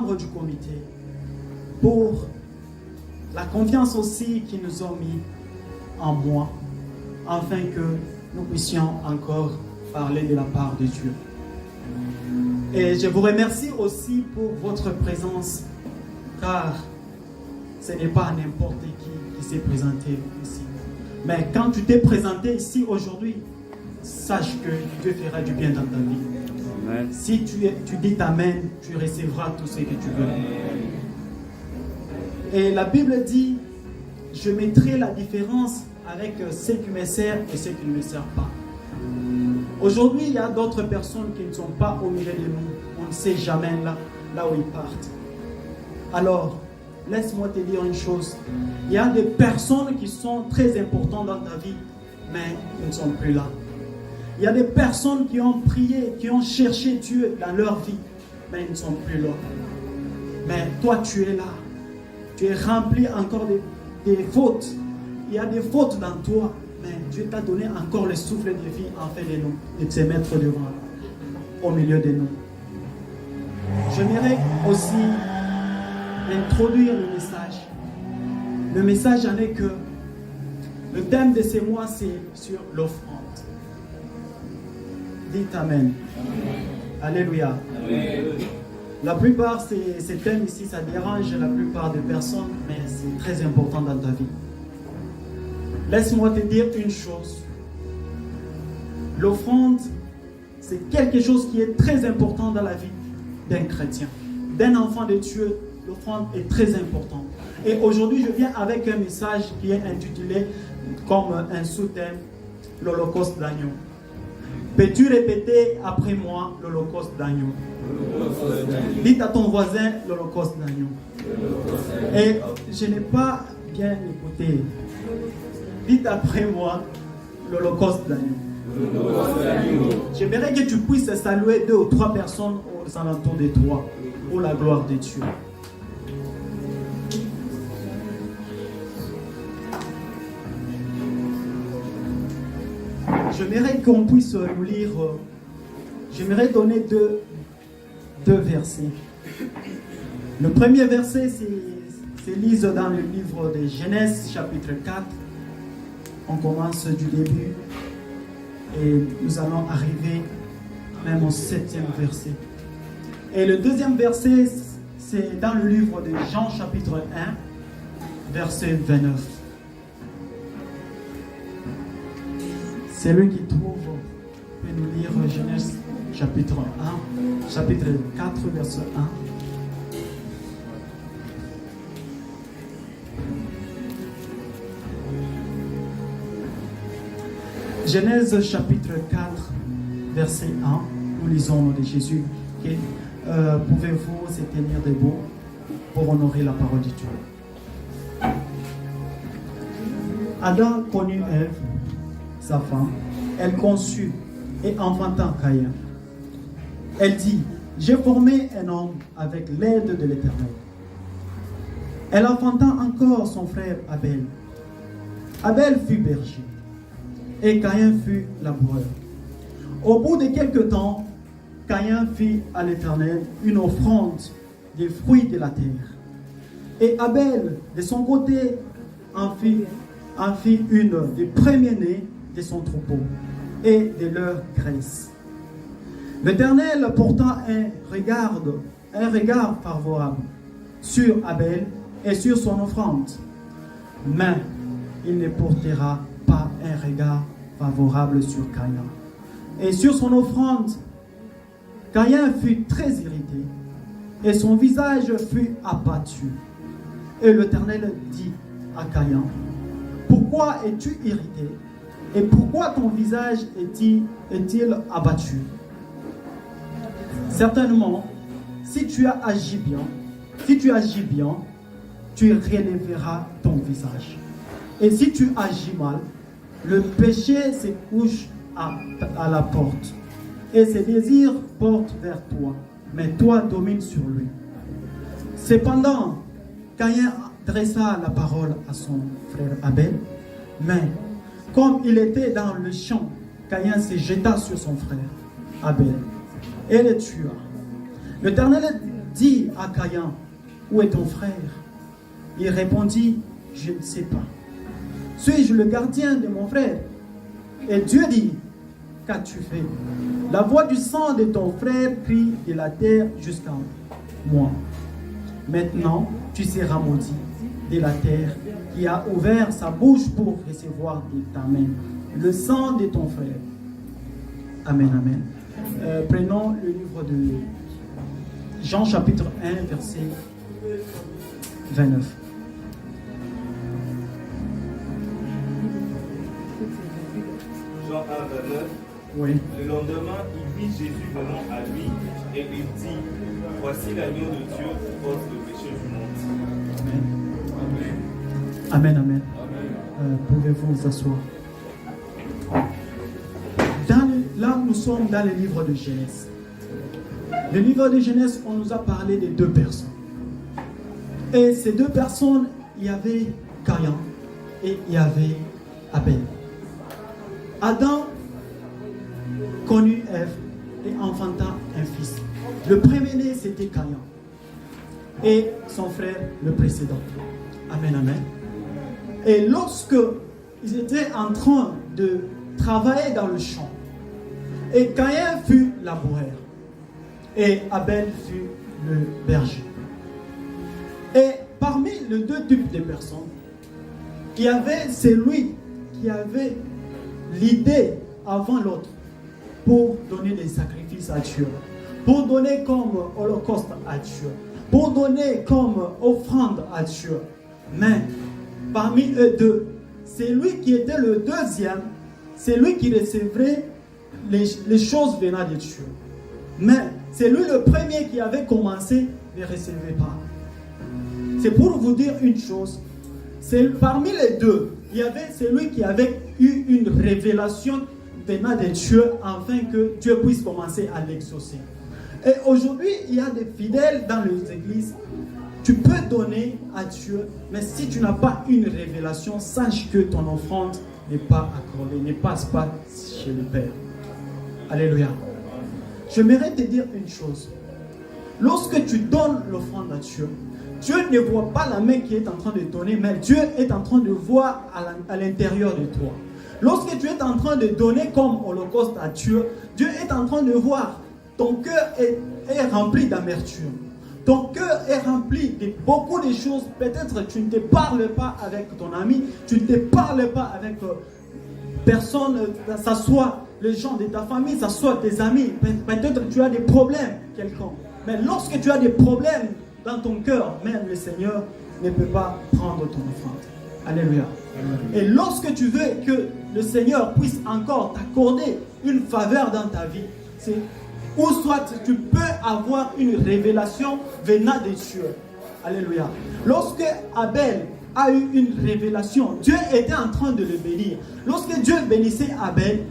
membres du comité pour la confiance aussi qu'ils nous ont mis en moi, afin que nous puissions encore parler de la part de Dieu. Et je vous remercie aussi pour votre présence, car ce n'est pas n'importe qui s'est présenté ici. Mais quand tu t'es présenté ici aujourd'hui, sache que Dieu fera du bien dans ta vie. Amen. Si tu dis Amen, tu recevras tout ce que tu veux. Et la Bible dit, je mettrai la différence avec ceux qui me servent et ceux qui ne me servent pas. Aujourd'hui, il y a d'autres personnes qui ne sont pas au milieu de nous. On ne sait jamais là où ils partent. Alors, laisse-moi te dire une chose. Il y a des personnes qui sont très importantes dans ta vie, mais ils ne sont plus là. Il y a des personnes qui ont prié, qui ont cherché Dieu dans leur vie, mais ils ne sont plus là. Mais toi, tu es là. Tu es rempli encore des fautes. Il y a des fautes dans toi, mais Dieu t'a donné encore le souffle de vie en fait de nous, et de se mettre devant, au milieu de nous. J'aimerais aussi introduire le message. Le message en est que le thème de ce mois, c'est sur l'offrande. Dites Amen. Alléluia. Amen. La plupart, ces thèmes ici, ça dérange la plupart des personnes, mais c'est très important dans ta vie. Laisse-moi te dire une chose. L'offrande, c'est quelque chose qui est très important dans la vie d'un chrétien, d'un enfant de Dieu. L'offrande est très importante. Et aujourd'hui, je viens avec un message qui est intitulé comme un sous-thème, l'Holocauste d'agneau. Peux-tu répéter après moi l'Holocauste d'agneau? Dites à ton voisin l'Holocauste d'agneau. Et je n'ai pas bien écouté. Dites après moi l'Holocauste d'agneau. J'aimerais que tu puisses saluer 2 ou 3 personnes aux alentours de toi pour la gloire de Dieu. J'aimerais qu'on puisse nous lire, j'aimerais donner deux versets. Le premier verset, c'est lise dans le livre de Genèse, chapitre 4. On commence du début et nous allons arriver même au 7e verset. Et le deuxième verset, c'est dans le livre de Jean, chapitre 1, verset 29. Celui qui trouve peut nous lire Genèse chapitre 1, chapitre 4, verset 1. Genèse chapitre 4, verset 1, nous lisons au nom de Jésus. Okay. Pouvez-vous se tenir debout pour honorer la parole de Dieu? Adam connut Ève, sa femme, elle conçut et enfanta Caïn. Elle dit, j'ai formé un homme avec l'aide de l'Éternel. Elle enfanta encore son frère Abel. Abel fut berger et Caïn fut laboureur. Au bout de quelque temps, Caïn fit à l'Éternel une offrande des fruits de la terre. Et Abel, de son côté, en fit une des premiers-nés de son troupeau et de leur graisse. L'Éternel porta un regard favorable sur Abel et sur son offrande, mais il ne portera pas un regard favorable sur Caïn. Et sur son offrande, Caïn fut très irrité et son visage fut abattu. Et l'Éternel dit à Caïn, pourquoi es-tu irrité? Et pourquoi ton visage est-il abattu? Certainement, si tu agis bien, tu relèveras ton visage. Et si tu agis mal, le péché se couche à la porte. Et ses désirs portent vers toi, mais toi domines sur lui. Cependant, Caïn dressa la parole à son frère Abel, mais comme il était dans le champ, Caïn se jeta sur son frère Abel et le tua. L'Éternel dit à Caïn, où est ton frère? Il répondit, je ne sais pas. Suis-je le gardien de mon frère? Et Dieu dit, qu'as-tu fait? La voix du sang de ton frère crie de la terre jusqu'à moi. Maintenant, tu seras maudit de la terre qui a ouvert sa bouche pour recevoir de ta main le sang de ton frère. Amen, amen. Prenons le livre de Jean chapitre 1, verset 29. Jean 1, 29. Oui. Le lendemain, il vit Jésus venant à lui et il dit, voici l'agneau de Dieu qui ôte le péché du monde. Amen. Amen, amen. Pouvez-vous vous asseoir? Là, nous sommes dans le livre de Genèse. Le livre de Genèse, on nous a parlé de deux personnes. Et ces deux personnes, il y avait Caïn et il y avait Abel. Adam connut Ève et enfanta un fils. Le premier-né, c'était Caïn. Et son frère, le précédent. Amen, amen. Et lorsque ils étaient en train de travailler dans le champ, et Caïn fut laboureur, et Abel fut le berger. Et parmi les deux types de personnes, il y avait celui qui avait l'idée avant l'autre pour donner des sacrifices à Dieu, pour donner comme holocauste à Dieu, pour donner comme offrande à Dieu. Mais parmi eux deux, c'est lui qui était le deuxième, c'est lui qui recevrait les choses venant de Dieu. Mais c'est lui le premier qui avait commencé, ne recevait pas. C'est pour vous dire une chose, c'est parmi les deux, il y avait celui qui avait eu une révélation venant de Dieu afin que Dieu puisse commencer à l'exaucer. Et aujourd'hui, il y a des fidèles dans les églises. Tu peux donner à Dieu, mais si tu n'as pas une révélation, sache que ton offrande n'est pas accordée, ne passe pas chez le Père. Alléluia. J'aimerais te dire une chose. Lorsque tu donnes l'offrande à Dieu, Dieu ne voit pas la main qui est en train de donner, mais Dieu est en train de voir à l'intérieur de toi. Lorsque tu es en train de donner comme holocauste à Dieu, Dieu est en train de voir. Ton cœur est rempli d'amertume. Ton cœur est rempli de beaucoup de choses. Peut-être tu ne te parles pas avec ton ami, tu ne te parles pas avec personne, ça soit les gens de ta famille, ça soit tes amis. Peut-être tu as des problèmes quelconques. Mais lorsque tu as des problèmes dans ton cœur, même le Seigneur ne peut pas prendre ton offrande. Alléluia. Et lorsque tu veux que le Seigneur puisse encore t'accorder une faveur dans ta vie, c'est ou soit tu peux avoir une révélation venant de Dieu. Alléluia. Lorsque Abel a eu une révélation, Dieu était en train de le bénir. Lorsque Dieu bénissait Abel,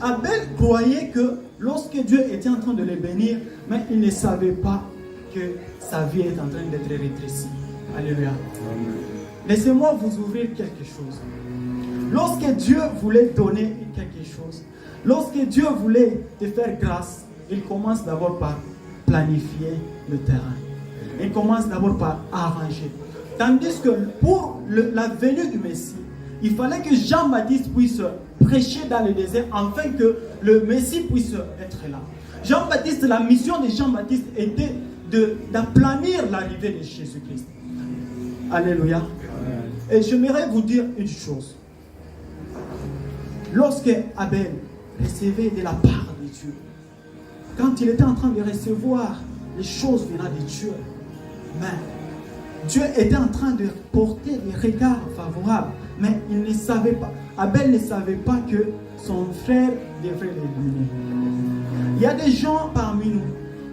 Abel croyait que lorsque Dieu était en train de le bénir, mais il ne savait pas que sa vie est en train d'être rétrécie. Alléluia. Laissez-moi vous ouvrir quelque chose. Lorsque Dieu voulait donner quelque chose, lorsque Dieu voulait te faire grâce, il commence d'abord par planifier le terrain. Il commence d'abord par arranger. Tandis que pour la venue du Messie, il fallait que Jean-Baptiste puisse prêcher dans le désert afin que le Messie puisse être là. Jean-Baptiste, la mission de Jean-Baptiste était d'aplanir l'arrivée de Jésus-Christ. Alléluia. Et j'aimerais vous dire une chose. Lorsque Abel recevait de la part de Dieu, quand il était en train de recevoir les choses venant de Dieu, mais Dieu était en train de porter des regards favorables, mais il ne savait pas, Abel ne savait pas que son frère devrait l'éliminer. Il y a des gens parmi nous,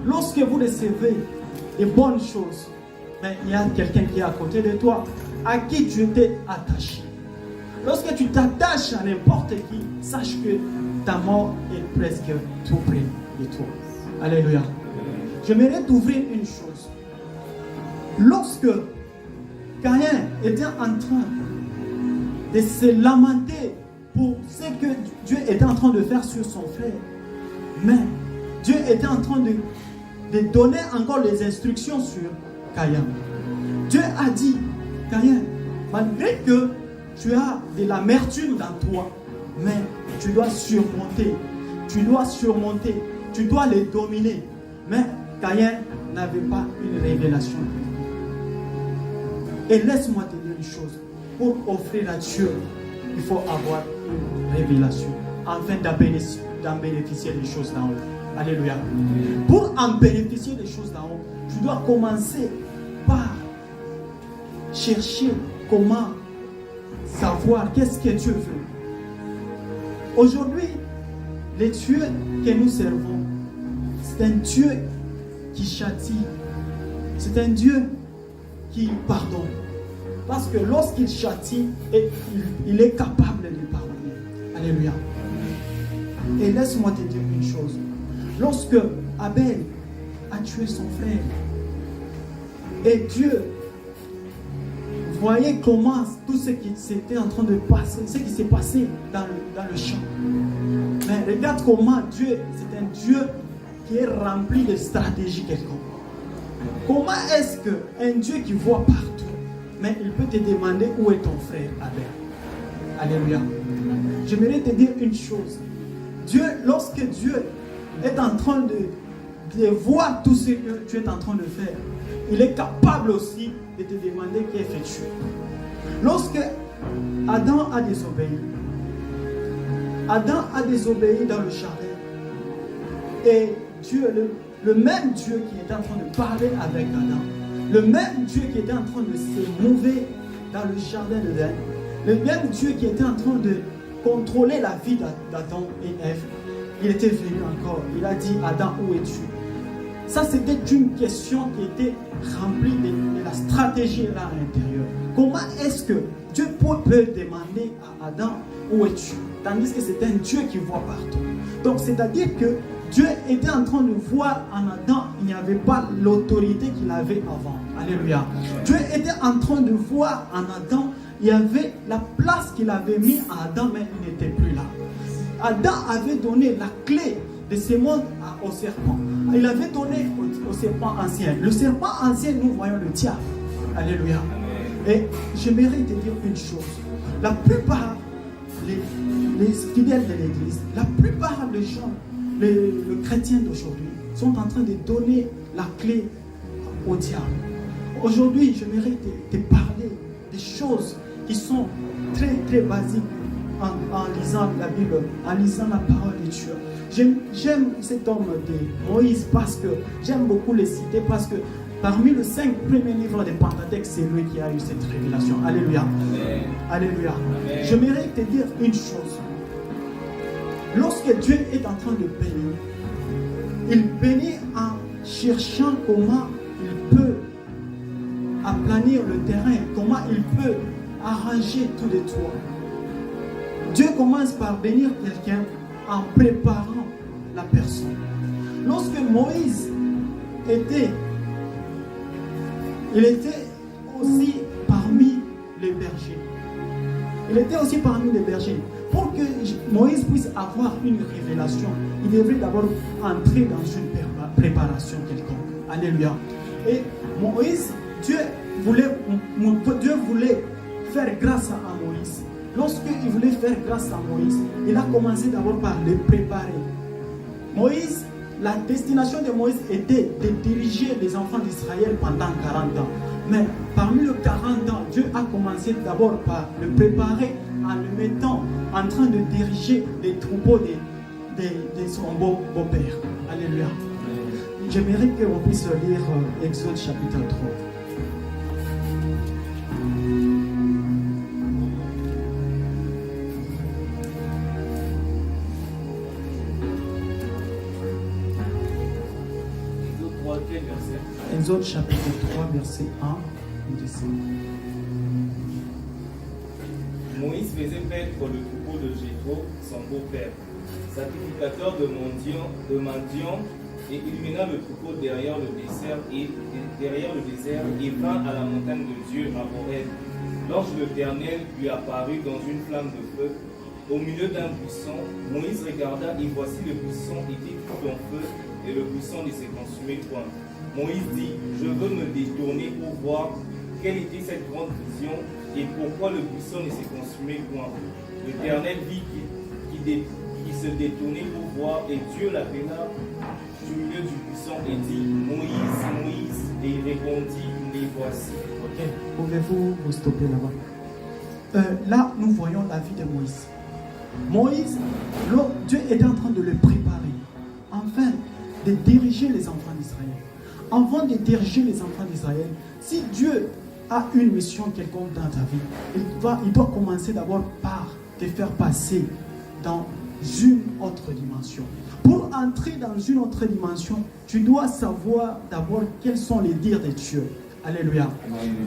lorsque vous recevez des bonnes choses, mais il y a quelqu'un qui est à côté de toi, à qui tu étais attaché. Lorsque tu t'attaches à n'importe qui, sache que ta mort est presque tout près de toi. Alléluia. J'aimerais t'ouvrir une chose. Lorsque Caïn était en train de se lamenter pour ce que Dieu était en train de faire sur son frère, mais Dieu était en train de de donner encore les instructions sur Caïn. Dieu a dit, Caïn, malgré que tu as de l'amertume dans toi, mais tu dois surmonter, tu dois les dominer. Mais Caïn n'avait pas une révélation. Et laisse-moi te dire une chose, pour offrir à Dieu, il faut avoir une révélation, afin d'en bénéficier des choses d'en haut. Alléluia. Pour en bénéficier des choses d'en haut, tu dois commencer par chercher comment savoir qu'est-ce que Dieu veut. Aujourd'hui, le Dieu que nous servons, c'est un Dieu qui châtie. C'est un Dieu qui pardonne. Parce que lorsqu'il châtie, il est capable de pardonner. Alléluia. Et laisse-moi te dire une chose. Lorsque Abel a tué son frère, et Dieu voyait comment tout ce qui s'était en train de passer, ce qui s'est passé dans le champ. Mais regarde comment Dieu, c'est un Dieu qui est rempli de stratégies quelconques. Comment est-ce qu'un Dieu qui voit partout, mais il peut te demander où est ton frère Abel? Alléluia. J'aimerais te dire une chose. Dieu, lorsque Dieu est en train de voir tout ce que tu es en train de faire, il est capable aussi de te demander qu'est-ce que tu es. Lorsque Adam a désobéi dans le jardin, et Dieu, le même Dieu qui était en train de parler avec Adam, le même Dieu qui était en train de se mouver dans le jardin d'Éden, le même Dieu qui était en train de contrôler la vie d'Adam et Ève, il était venu encore. Il a dit, Adam, où es-tu? Ça, c'était une question qui était remplie de la stratégie là à l'intérieur. Comment est-ce que Dieu peut demander à Adam, où es-tu? Tandis que c'est un Dieu qui voit partout. Donc, c'est-à-dire que Dieu était en train de voir en Adam, il n'y avait pas l'autorité qu'il avait avant. Alléluia. Dieu était en train de voir en Adam, il y avait la place qu'il avait mis à Adam, mais il n'était plus là. Adam avait donné la clé de ce monde au serpent. Il avait donné au serpent ancien. Le serpent ancien, nous voyons le diable. Alléluia. Et j'aimerais te dire une chose. La plupart, les fidèles de l'église, la plupart des gens, les chrétiens d'aujourd'hui, sont en train de donner la clé au diable. Aujourd'hui, j'aimerais te parler des choses qui sont très très basiques en lisant la Bible, en lisant la parole de Dieu. J'aime cet homme de Moïse parce que j'aime beaucoup le citer parce que parmi les 5 premiers livres de Pentateuque, c'est lui qui a eu cette révélation. Alléluia. Amen. Alléluia. Amen. J'aimerais te dire une chose. Lorsque Dieu est en train de bénir, il bénit en cherchant comment il peut aplanir le terrain, comment il peut arranger tout de toi. Dieu commence par bénir quelqu'un en préparant la personne. Lorsque Moïse il était aussi parmi les bergers. Il était aussi parmi les bergers. Pour que Moïse puisse avoir une révélation, il devrait d'abord entrer dans une préparation quelconque. Alléluia. Et Moïse, Dieu voulait faire grâce à Moïse. Lorsqu'il voulait faire grâce à Moïse, il a commencé d'abord par le préparer. Moïse, la destination de Moïse était de diriger les enfants d'Israël pendant 40 ans. Mais parmi les 40 ans, Dieu a commencé d'abord par le préparer en le mettant en train de diriger les troupeaux de son beau-père. Alléluia. J'aimerais qu'on puisse lire Exode chapitre 3. Exode chapitre 3, verset 1 et 10. Moïse faisait paître le troupeau de Jéthro, son beau-père, sacrificateur de Madian, et il mena le troupeau derrière le désert et vint à la montagne de Dieu à Horeb. L'ange de l'Éternel lui apparut dans une flamme de feu au milieu d'un buisson. Moïse regarda et voici le buisson était tout en feu et le buisson ne s'est consumé point. Moïse dit, je veux me détourner pour voir quelle était cette grande vision et pourquoi le buisson ne s'est consumé point. L'Éternel vit qui se détournait pour voir, et Dieu l'appela du milieu du buisson et dit, Moïse, Moïse, et il répondit, les voici. Ok, pouvez-vous vous stopper là-bas? Là, nous voyons la vie de Moïse. Moïse, Dieu était en train de le préparer, afin de diriger les enfants d'Israël. Avant de diriger les enfants d'Israël, si Dieu a une mission quelconque dans ta vie, il doit commencer d'abord par te faire passer dans une autre dimension. Pour entrer dans une autre dimension, tu dois savoir d'abord quels sont les dires de Dieu. Alléluia.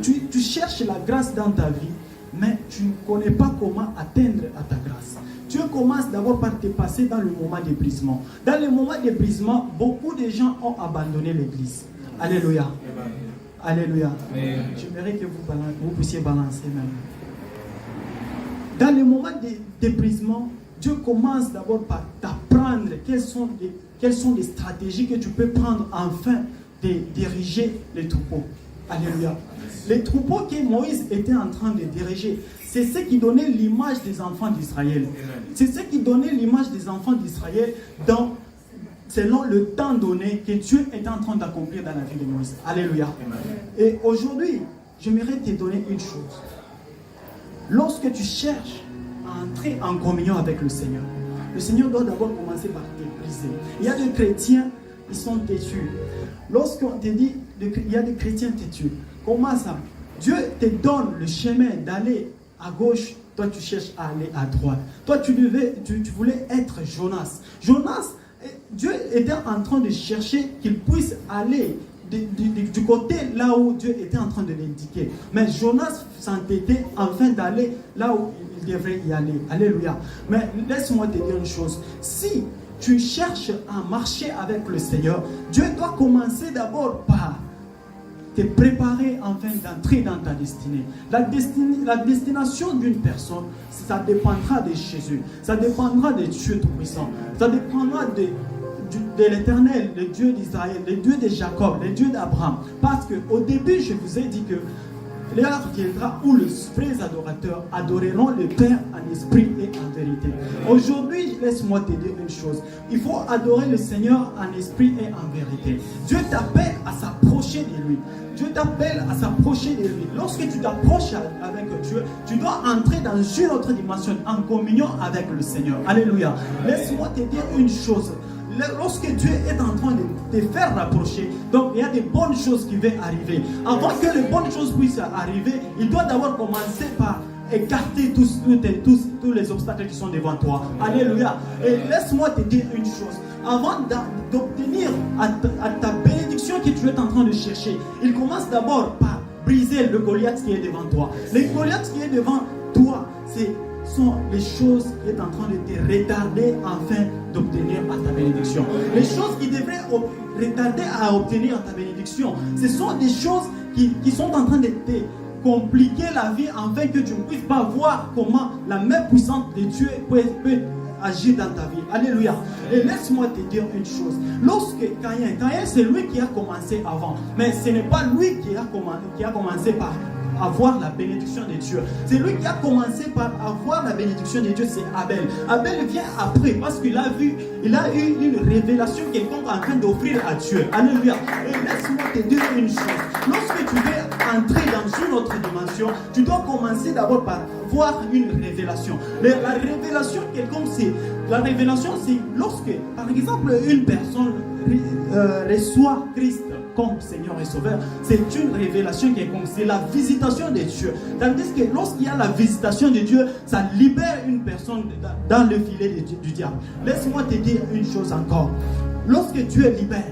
Tu cherches la grâce dans ta vie, mais tu ne connais pas comment atteindre à ta grâce. Dieu commence d'abord par te passer dans le moment d'ébrisement. Dans le moment d'ébrisement, beaucoup de gens ont abandonné l'église. Alléluia. Alléluia. J'aimerais que vous puissiez balancer même. Dans le moment d'ébrisement, Dieu commence d'abord par t'apprendre quelles sont les stratégies que tu peux prendre afin de diriger les troupeaux. Alléluia. Les troupeaux que Moïse était en train de diriger, c'est ce qui donnait l'image des enfants d'Israël. C'est ce qui donnait l'image des enfants d'Israël selon le temps donné que Dieu était en train d'accomplir dans la vie de Moïse. Alléluia. Et aujourd'hui, j'aimerais te donner une chose. Lorsque tu cherches à entrer en communion avec le Seigneur doit d'abord commencer par te briser. Il y a des chrétiens, ils sont têtus. Lorsqu'on te dit, il y a des chrétiens têtus, comment ça? Dieu te donne le chemin d'aller à gauche, toi tu cherches à aller à droite. Toi tu voulais être Jonas. Jonas, Dieu était en train de chercher qu'il puisse aller du côté là où Dieu était en train de l'indiquer. Mais Jonas s'entêtait afin d'aller là où il devrait y aller. Alléluia. Mais laisse-moi te dire une chose. Si tu cherches à marcher avec le Seigneur, Dieu doit commencer d'abord par te préparer afin d'entrer dans ta destinée. La destination d'une personne, ça dépendra de Jésus. Ça dépendra de Dieu Tout-Puissant. Ça dépendra de l'Éternel, le Dieu d'Israël, le Dieu de Jacob, le Dieu d'Abraham. Parce qu'au début, je vous ai dit que l'heure viendra où les vrais adorateurs adoreront le Père en esprit et en vérité. Aujourd'hui, laisse-moi te dire une chose. Il faut adorer le Seigneur en esprit et en vérité. Dieu t'appelle à s'approcher de lui. Dieu t'appelle à s'approcher de lui. Lorsque tu t'approches avec Dieu, tu dois entrer dans une autre dimension, en communion avec le Seigneur. Alléluia. Laisse-moi te dire une chose. Lorsque Dieu est en train de te faire rapprocher, donc il y a des bonnes choses qui vont arriver. Avant que les bonnes choses puissent arriver, il doit d'abord commencer par écarter tous les obstacles qui sont devant toi. Alléluia. Et laisse-moi te dire une chose. Avant d'obtenir ta bénédiction que tu es en train de chercher, il commence d'abord par briser le Goliath qui est devant toi. Le Goliath qui est devant toi, sont les choses qui sont en train de te retarder afin d'obtenir ta bénédiction. Les choses qui devraient retarder à obtenir ta bénédiction, ce sont des choses qui sont en train de te compliquer la vie afin que tu ne puisses pas voir comment la main puissante de Dieu peut agir dans ta vie. Alléluia. Et laisse-moi te dire une chose. Lorsque Caïn, c'est lui qui a commencé avant, mais ce n'est pas lui qui a commencé par avoir la bénédiction de Dieu. C'est lui qui a commencé par avoir la bénédiction de Dieu, c'est Abel. Abel vient après parce qu'il a eu une révélation quelconque en train d'offrir à Dieu. Alléluia. Et laisse-moi te dire une chose. Lorsque tu veux entrer dans une autre dimension, tu dois commencer d'abord par voir une révélation. La révélation quelconque, c'est lorsque, par exemple, une personne reçoit Christ comme Seigneur et Sauveur, c'est une révélation quelconque, c'est la visitation de Dieu. Tandis que lorsqu'il y a la visitation de Dieu, ça libère une personne dans le filet du diable. Laisse-moi te dire une chose encore. Lorsque Dieu libère,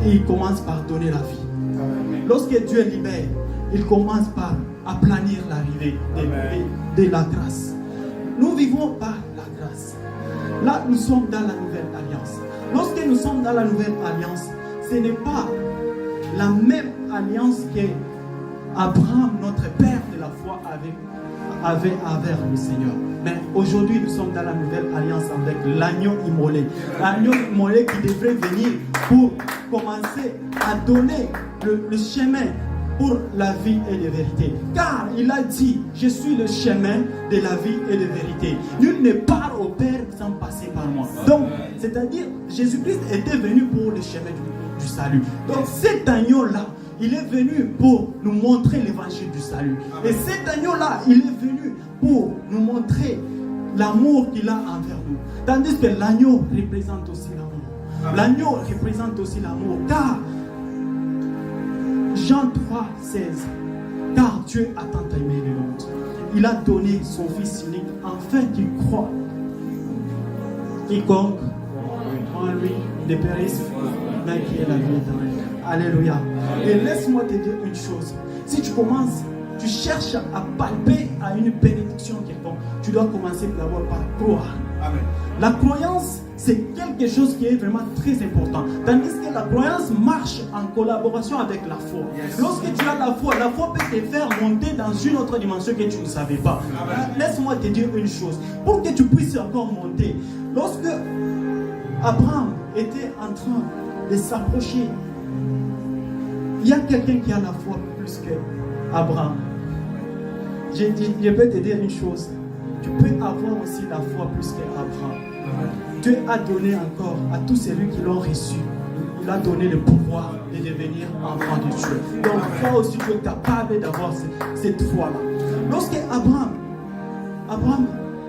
il commence par donner la vie. Lorsque Dieu libère, il commence par aplanir l'arrivée de la grâce. Nous vivons par la grâce. Là, nous sommes dans la nouvelle alliance. Lorsque nous sommes dans la nouvelle alliance, ce n'est pas la même alliance qu'Abraham, notre père de la foi avait envers le Seigneur. Mais aujourd'hui, nous sommes dans la nouvelle alliance avec l'agneau immolé. L'agneau immolé qui devrait venir pour commencer à donner le chemin pour la vie et la vérité. Car il a dit, je suis le chemin de la vie et de la vérité. Nul ne part au Père sans passer par moi. Donc, c'est-à-dire, Jésus-Christ était venu pour le chemin du salut. Donc, cet agneau-là, il est venu pour nous montrer l'évangile du salut. Et cet agneau-là, il est venu pour nous montrer l'amour qu'il a envers nous. Tandis que l'agneau représente aussi l'amour. L'agneau représente aussi l'amour. Car Jean 3, 16. Car Dieu a tant aimé le monde. Il a donné son Fils unique afin qu'il croie. Quiconque en lui ne périsse, mais qui est la vie éternelle. Alléluia. Et laisse-moi te dire une chose. Si tu commences, tu cherches à palper à une bénédiction quelconque, tu dois commencer d'abord par croire. Amen. La croyance, c'est quelque chose qui est vraiment très important. Tandis que la croyance marche en collaboration avec la foi. Lorsque tu as la foi peut te faire monter dans une autre dimension que tu ne savais pas. Laisse-moi te dire une chose. Pour que tu puisses encore monter, lorsque Abraham était en train de s'approcher, il y a quelqu'un qui a la foi plus qu'Abraham. Je peux te dire une chose. Tu peux avoir aussi la foi plus qu'Abraham. Dieu a donné encore à tous celui qui l'ont reçu. Il a donné le pouvoir de devenir enfant de Dieu. Donc toi aussi tu es capable d'avoir cette foi-là. Lorsque Abraham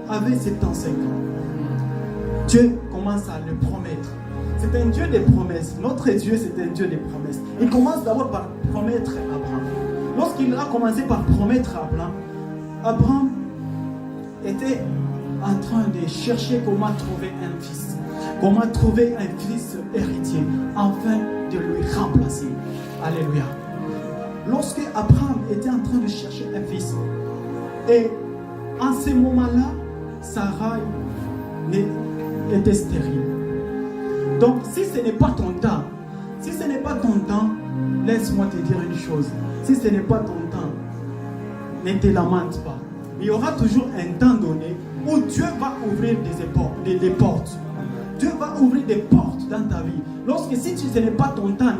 avait 75 ans, Dieu commence à le promettre. C'est un Dieu des promesses. Notre Dieu, c'est un Dieu des promesses. Il commence d'abord par promettre à Abraham. Lorsqu'il a commencé par promettre à Abraham était en train de chercher comment trouver un fils. Comment trouver un fils héritier afin de lui remplacer. Alléluia. Lorsque Abraham était en train de chercher un fils, et en ce moment-là, Sarah était stérile. Donc, si ce n'est pas ton temps, laisse-moi te dire une chose. Si ce n'est pas ton temps, ne te lamente pas. Il y aura toujours un temps donné où Dieu va ouvrir des portes. Dieu va ouvrir des portes dans ta vie. Lorsque si ce n'est pas ton temps,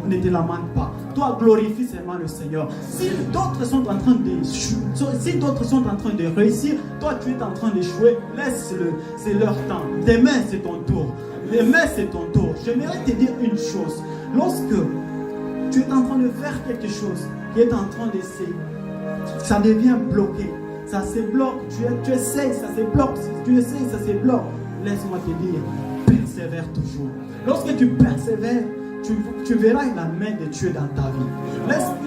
ne te lamente pas. Toi, glorifie seulement le Seigneur. Si d'autres sont en train de réussir, toi tu es en train d'échouer, laisse-le. C'est leur temps. Demain c'est ton tour. J'aimerais te dire une chose. Lorsque tu es en train de faire quelque chose qui est en train d'essayer, ça devient bloqué. Ça se bloque, tu essayes, ça se bloque, tu essayes, ça se bloque. Laisse-moi te dire, persévère toujours. Lorsque tu persévères, tu verras la main de Dieu dans ta vie.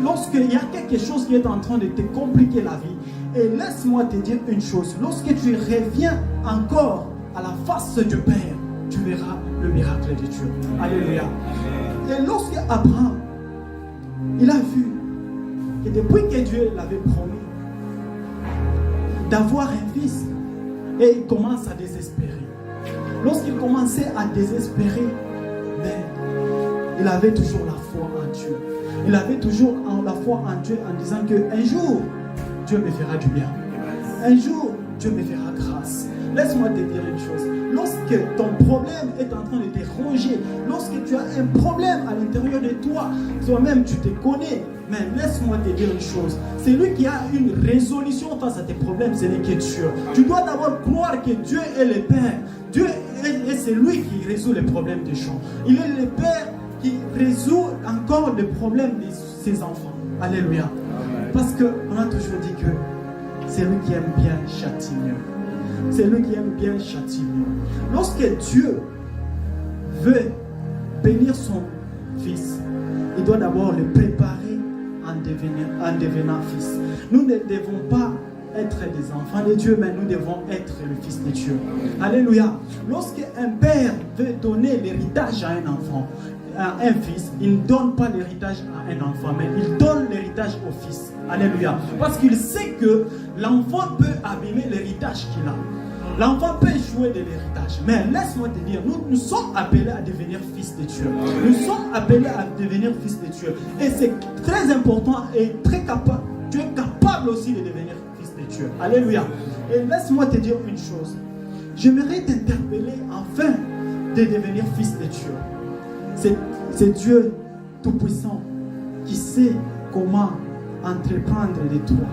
Lorsqu'il y a quelque chose qui est en train de te compliquer la vie, et laisse-moi te dire une chose, lorsque tu reviens encore à la face du Père, tu verras le miracle de Dieu. Alléluia. Et lorsque Abraham, il a vu que depuis que Dieu l'avait promis d'avoir un fils, et il commence à désespérer. Lorsqu'il commençait à désespérer, il avait toujours la foi en Dieu. Il avait toujours la foi en Dieu en disant qu'un jour, Dieu me fera du bien. Un jour, Dieu me fera grâce. Laisse-moi te dire une chose. Lorsque ton problème est en train de te ronger, lorsque tu as un problème à l'intérieur de toi, toi-même tu te connais, mais laisse-moi te dire une chose. Celui qui a une résolution face à tes problèmes, ce n'est que Dieu. Tu dois d'abord croire que Dieu est le Père. Dieu est celui qui résout les problèmes des gens. Il est le Père qui résout encore les problèmes de ses enfants. Alléluia. Parce qu'on a toujours dit que c'est lui qui aime bien châtie mieux. C'est lui qui aime bien châtie mieux. Lorsque Dieu veut bénir son fils, il doit d'abord le préparer en devenant fils. Nous ne devons pas être des enfants de Dieu, mais nous devons être le fils de Dieu. Alléluia. Lorsque un père veut donner l'héritage à un enfant, à un fils, il ne donne pas l'héritage à un enfant, mais il donne l'héritage au fils. Alléluia. Parce qu'il sait que l'enfant peut abîmer l'héritage qu'il a. L'enfant peut jouer de l'héritage. Mais laisse-moi te dire, nous sommes appelés à devenir fils de Dieu. Nous sommes appelés à devenir fils de Dieu. Et c'est très important et très capable. Tu es capable capable aussi de devenir fils de Dieu. Alléluia. Et laisse-moi te dire une chose. J'aimerais t'interpeller afin de devenir fils de Dieu. C'est Dieu Tout-Puissant qui sait comment entreprendre de toi.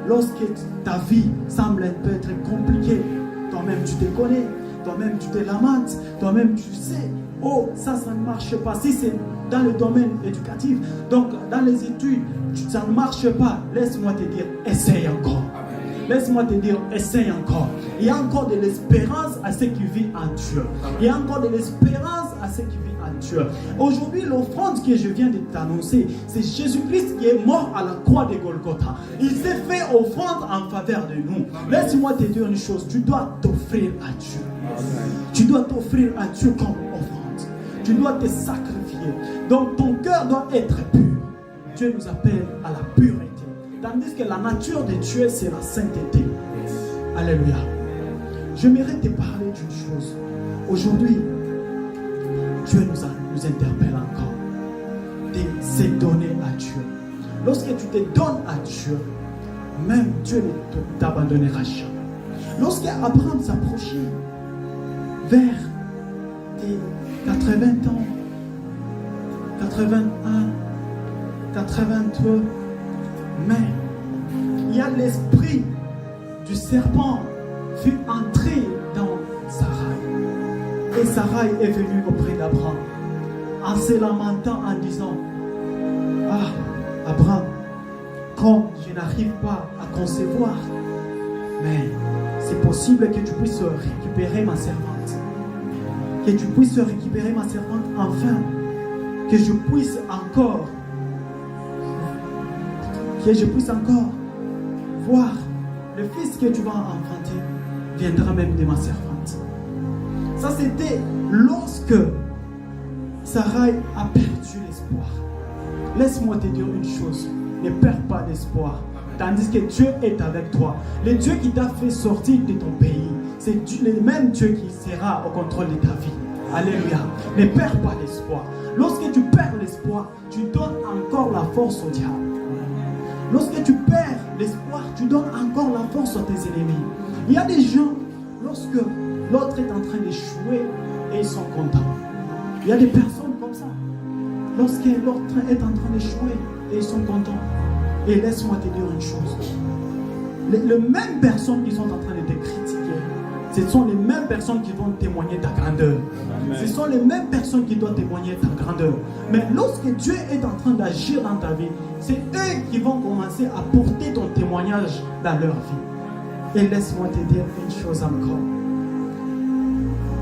Lorsque ta vie semble un peu être compliquée, toi-même tu te connais, toi-même tu te lamentes, toi-même tu sais, oh ça ne marche pas. Si c'est dans le domaine éducatif, donc dans les études, ça ne marche pas, laisse-moi te dire, essaye encore. Laisse-moi te dire, essaye encore. Il y a encore de l'espérance à ceux qui vivent en Dieu. Il y a encore de l'espérance à ceux qui vivent en Dieu. Aujourd'hui, l'offrande que je viens de t'annoncer, c'est Jésus-Christ qui est mort à la croix de Golgotha. Il s'est fait offrande en faveur de nous. Laisse-moi te dire une chose, tu dois t'offrir à Dieu. Tu dois t'offrir à Dieu comme offrande. Tu dois te sacrifier. Donc ton cœur doit être pur. Dieu nous appelle à la pureté. Tandis que la nature de Dieu, c'est la sainteté. Alléluia. J'aimerais te parler d'une chose. Aujourd'hui, Dieu nous interpelle encore de se donner à Dieu. Lorsque tu te donnes à Dieu, même Dieu ne t'abandonnera jamais. Lorsque Abraham s'approchait vers tes 80 ans, 81, 82, mais il y a l'esprit du serpent fut entré dans Sarai. Et Sarai est venue auprès d'Abraham en se lamentant en disant, ah, Abraham, comme je n'arrive pas à concevoir, mais c'est possible que tu puisses récupérer ma servante. Que tu puisses récupérer ma servante enfin. Que je puisse encore voir le fils que tu vas enfanter viendra même de ma servante. Ça c'était lorsque Sarai a perdu l'espoir. Laisse-moi te dire une chose, ne perds pas l'espoir, tandis que Dieu est avec toi. Le Dieu qui t'a fait sortir de ton pays, c'est le même Dieu qui sera au contrôle de ta vie. Alléluia. Ne perds pas l'espoir. Lorsque tu perds l'espoir, tu donnes encore la force au diable. Lorsque tu perds l'espoir, tu donnes encore la force à tes ennemis. Il y a des gens, lorsque l'autre est en train d'échouer, et ils sont contents. Il y a des personnes comme ça. Lorsque l'autre est en train d'échouer, et ils sont contents. Et laisse-moi te dire une chose. Les mêmes personnes qui sont en train de te critiquer, ce sont les mêmes personnes qui vont témoigner ta grandeur. Amen. Ce sont les mêmes personnes qui doivent témoigner ta grandeur. Mais lorsque Dieu est en train d'agir dans ta vie, c'est eux qui vont commencer à porter ton témoignage dans leur vie. Et laisse-moi te dire une chose encore.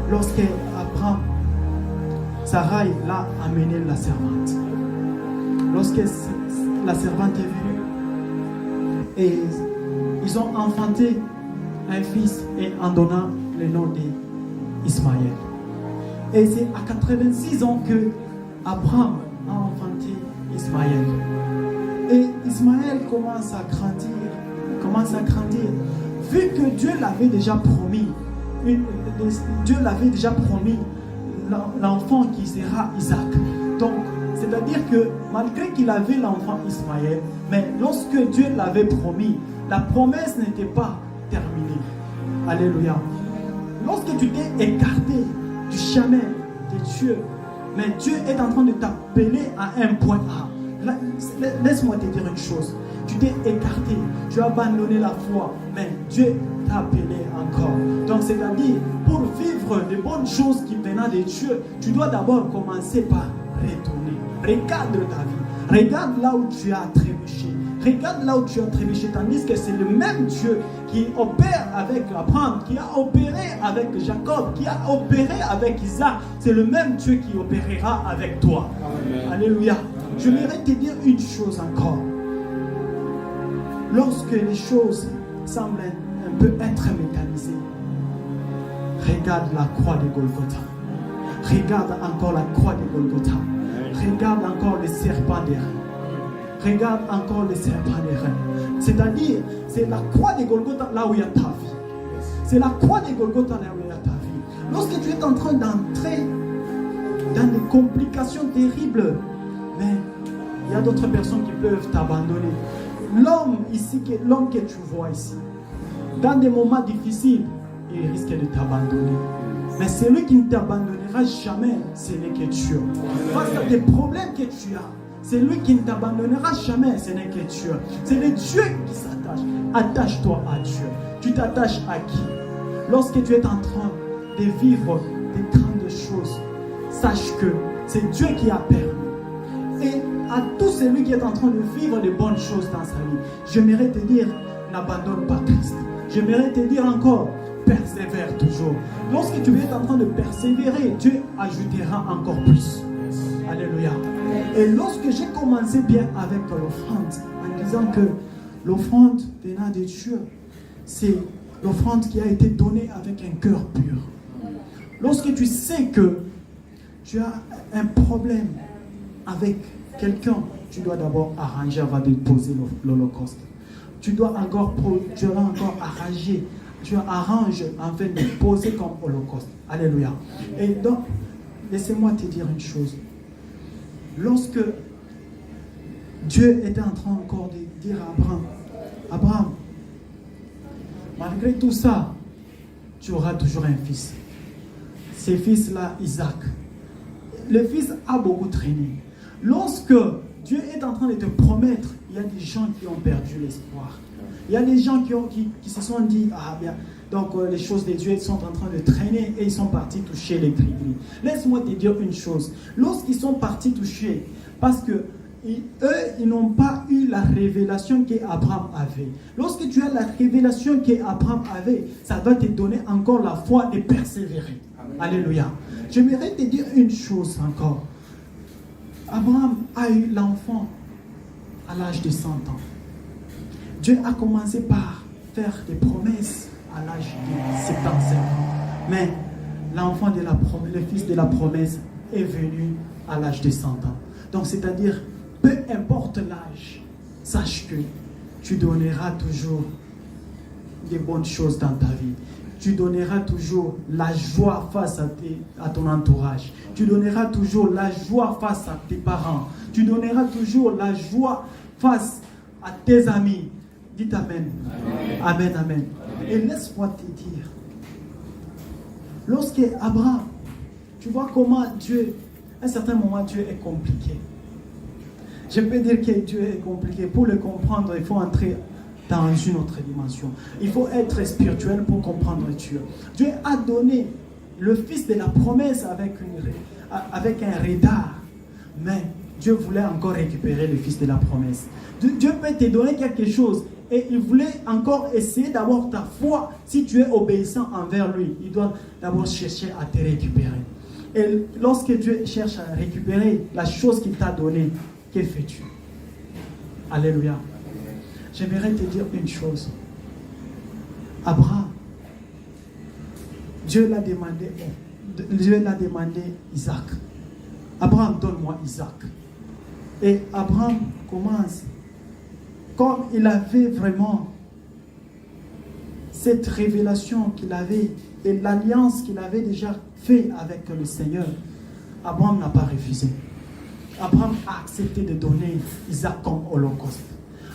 Lorsque Abraham, Sarai l'a amené la servante. Lorsque la servante est venue, et ils ont enfanté un fils et en donnant le nom d'Ismaël. Et c'est à 86 ans que Abraham a enfanté Ismaël. Et Ismaël commence à grandir. Vu que Dieu l'avait déjà promis, l'enfant qui sera Isaac. Donc, c'est-à-dire que malgré qu'il avait l'enfant Ismaël, mais lorsque Dieu l'avait promis, la promesse n'était pas terminée. Alléluia. Lorsque tu t'es écarté du chemin de Dieu, mais Dieu est en train de t'appeler à un point A. Laisse-moi te dire une chose. Tu t'es écarté, tu as abandonné la foi, mais Dieu t'a appelé encore. Donc c'est-à-dire, pour vivre de bonnes choses qui viennent de Dieu, tu dois d'abord commencer par retourner. Regarde ta vie. Regarde là où tu as trébuché. Regarde là où tu as trébuché, tandis que c'est le même Dieu qui opère avec Abraham, qui a opéré avec Jacob, qui a opéré avec Isaac. C'est le même Dieu qui opérera avec toi. Amen. Alléluia. Je voudrais te dire une chose encore. Lorsque les choses semblent un peu être mécanisées, regarde la croix de Golgotha. Regarde encore la croix de Golgotha. Regarde encore les serpents des reins. Regarde encore les serpents des reins. C'est-à-dire, c'est la croix de Golgotha là où il y a ta vie. C'est la croix de Golgotha là où il y a ta vie. Lorsque tu es en train d'entrer dans des complications terribles, mais il y a d'autres personnes qui peuvent t'abandonner. l'homme ici, l'homme que tu vois ici, dans des moments difficiles, il risque de t'abandonner. Mais celui qui ne t'abandonnera jamais, ce n'est que Dieu. Face à des problèmes que tu as, celui qui ne t'abandonnera jamais, ce n'est que Dieu. C'est le Dieu qui s'attache. Attache-toi à Dieu. Tu t'attaches à qui? Lorsque tu es en train de vivre des grandes choses, sache que c'est Dieu qui a permis. Et à tout celui qui est en train de vivre de bonnes choses dans sa vie, j'aimerais te dire, n'abandonne pas Christ. J'aimerais te dire encore, persévère toujours. Lorsque tu es en train de persévérer, Dieu ajoutera encore plus. Alléluia. Et lorsque j'ai commencé bien avec l'offrande, en disant que l'offrande venant de Dieu, c'est l'offrande qui a été donnée avec un cœur pur. Lorsque tu sais que tu as un problème avec quelqu'un, tu dois d'abord arranger avant de poser l'holocauste. Tu dois encore arranger. Tu arranges afin de poser comme holocauste. Alléluia. Et donc, laissez-moi te dire une chose. Lorsque Dieu était en train encore de dire à Abraham, malgré tout ça, tu auras toujours un fils. Ce fils-là, Isaac. Le fils a beaucoup traîné. Lorsque Dieu est en train de te promettre, il y a des gens qui ont perdu l'espoir. Il y a des gens qui se sont dit, ah bien, donc les choses de Dieu sont en train de traîner et ils sont partis toucher les gris-gris. Laisse-moi te dire une chose. Lorsqu'ils sont partis toucher, parce que eux, ils n'ont pas eu la révélation qu'Abraham avait. Lorsque tu as la révélation qu'Abraham avait, ça doit te donner encore la foi de persévérer. Amen. Alléluia. J'aimerais te dire une chose encore. Abraham a eu l'enfant à l'âge de 100 ans. Dieu a commencé par faire des promesses à l'âge de 75 ans. Mais l'enfant de la promesse, le fils de la promesse est venu à l'âge de 100 ans. Donc c'est-à-dire, peu importe l'âge, sache que tu donneras toujours des bonnes choses dans ta vie. Tu donneras toujours la joie face à ton entourage. Tu donneras toujours la joie face à tes parents. Tu donneras toujours la joie face à tes amis. Dites Amen. Amen, Amen. Amen. Et laisse-moi te dire, lorsque Abraham, tu vois comment Dieu, à un certain moment, Dieu est compliqué. Je peux dire que Dieu est compliqué. Pour le comprendre, il faut entrer dans une autre dimension. Il faut être spirituel pour comprendre Dieu. Dieu a donné le fils de la promesse avec un retard. Mais Dieu voulait encore récupérer le fils de la promesse. Dieu peut te donner quelque chose et il voulait encore essayer d'avoir ta foi. Si tu es obéissant envers lui, il doit d'abord chercher à te récupérer. Et lorsque Dieu cherche à récupérer la chose qu'il t'a donnée, que fais-tu? Alléluia. J'aimerais te dire une chose. Abraham, Dieu l'a demandé Isaac. Abraham, donne-moi Isaac. Et Abraham commence, comme il avait vraiment cette révélation qu'il avait et l'alliance qu'il avait déjà fait avec le Seigneur, Abraham n'a pas refusé. Abraham a accepté de donner Isaac comme holocauste.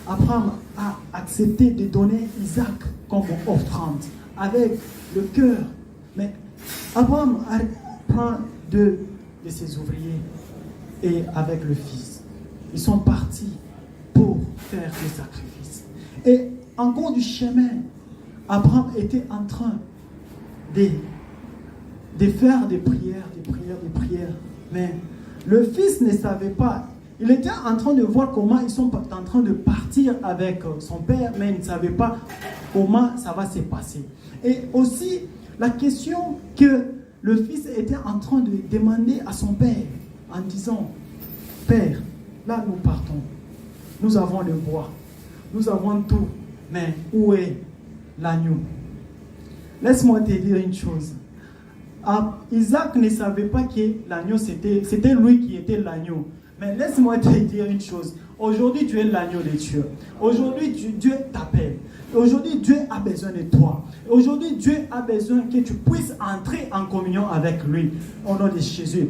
Abraham a accepté de donner Isaac comme offrande avec le cœur. Mais Abraham prend deux de ses ouvriers et avec le fils. Ils sont partis pour faire le sacrifice. Et en cours du chemin, Abraham était en train de faire des prières. Mais le fils ne savait pas. Il était en train de voir comment ils sont en train de partir avec son père, mais il ne savait pas comment ça va se passer. Et aussi, la question que le fils était en train de demander à son père, en disant, « Père, là nous partons. Nous avons le bois. Nous avons tout. Mais où est l'agneau ?» Laisse-moi te dire une chose. Isaac ne savait pas que l'agneau, c'était lui qui était l'agneau. Mais laisse-moi te dire une chose. Aujourd'hui, tu es l'agneau de Dieu. Aujourd'hui, Dieu t'appelle. Aujourd'hui, Dieu a besoin de toi. Aujourd'hui, Dieu a besoin que tu puisses entrer en communion avec lui. Au nom de Jésus.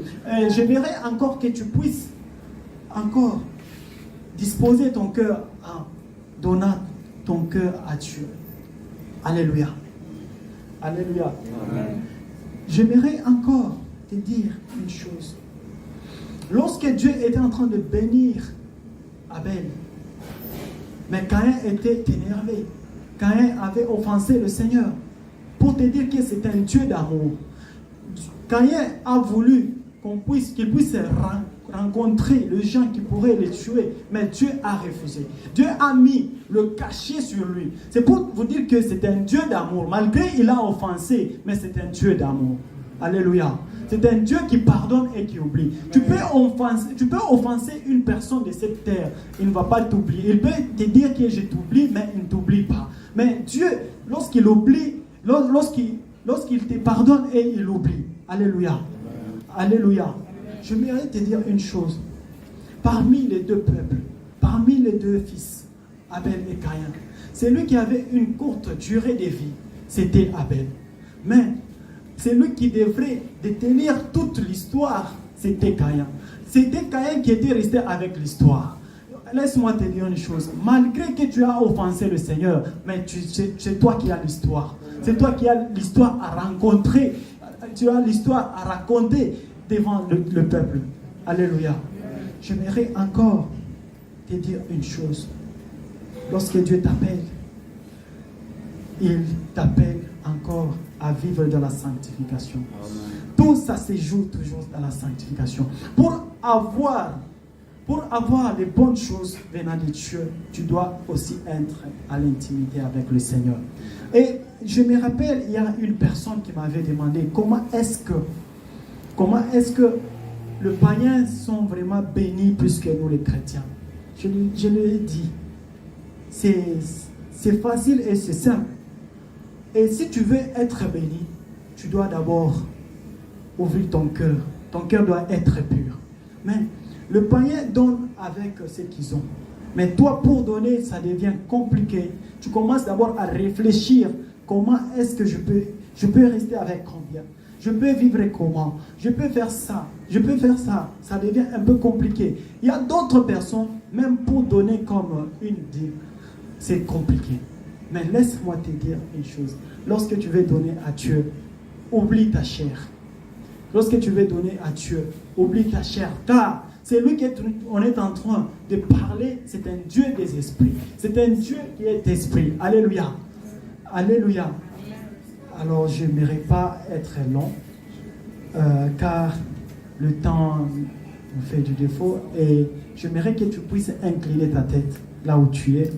J'aimerais encore que tu puisses encore disposer ton cœur donnant ton cœur à Dieu. Alléluia. Alléluia. Amen. J'aimerais encore te dire une chose. Lorsque Dieu était en train de bénir Abel, mais Caïn était énervé. Caïn avait offensé le Seigneur pour te dire que c'est un Dieu d'amour. Caïn a voulu qu'il puisse rencontrer les gens qui pourraient le tuer, mais Dieu a refusé. Dieu a mis le cachet sur lui. C'est pour vous dire que c'est un Dieu d'amour. Malgré qu'il a offensé, mais c'est un Dieu d'amour. Alléluia. C'est un Dieu qui pardonne et qui oublie. Tu peux offenser une personne de cette terre, il ne va pas t'oublier. Il peut te dire que je t'oublie, mais il ne t'oublie pas. Mais Dieu, lorsqu'il oublie, lorsqu'il te pardonne et il oublie. Alléluia. Alléluia. Je voudrais te dire une chose. Parmi les deux peuples, parmi les deux fils, Abel et Caïn, celui qui avait une courte durée de vie, c'était Abel. Mais celui qui devrait détenir toute l'histoire, c'était Caïn. C'était Caïn qui était resté avec l'histoire. Laisse-moi te dire une chose. Malgré que tu as offensé le Seigneur, mais c'est toi qui as l'histoire. C'est toi qui as l'histoire à rencontrer. Tu as l'histoire à raconter devant le peuple. Alléluia. J'aimerais encore te dire une chose. Lorsque Dieu t'appelle, il t'appelle encore à vivre dans la sanctification. Amen. Tout ça se joue toujours dans la sanctification. Pour avoir les bonnes choses venant de Dieu, tu dois aussi être à l'intimité avec le Seigneur. Et je me rappelle, il y a une personne qui m'avait demandé comment est-ce que les païens sont vraiment bénis plus que nous les chrétiens. Je lui ai dit, c'est facile et c'est simple. Et si tu veux être béni, tu dois d'abord ouvrir ton cœur. Ton cœur doit être pur. Mais le païen donne avec ce qu'ils ont. Mais toi, pour donner, ça devient compliqué. Tu commences d'abord à réfléchir. Comment est-ce que je peux rester avec combien? Je peux vivre comment? Je peux faire ça. Je peux faire ça. Ça devient un peu compliqué. Il y a d'autres personnes, même pour donner comme une dîme, c'est compliqué. Mais laisse-moi te dire une chose. Lorsque tu veux donner à Dieu, oublie ta chair. Lorsque tu veux donner à Dieu, oublie ta chair. Car c'est lui qu'on est en train de parler. C'est un Dieu des esprits. C'est un Dieu qui est esprit. Alléluia. Alléluia. Alors, je n'aimerais pas être long, car le temps me fait du défaut. Et j'aimerais que tu puisses incliner ta tête là où tu es.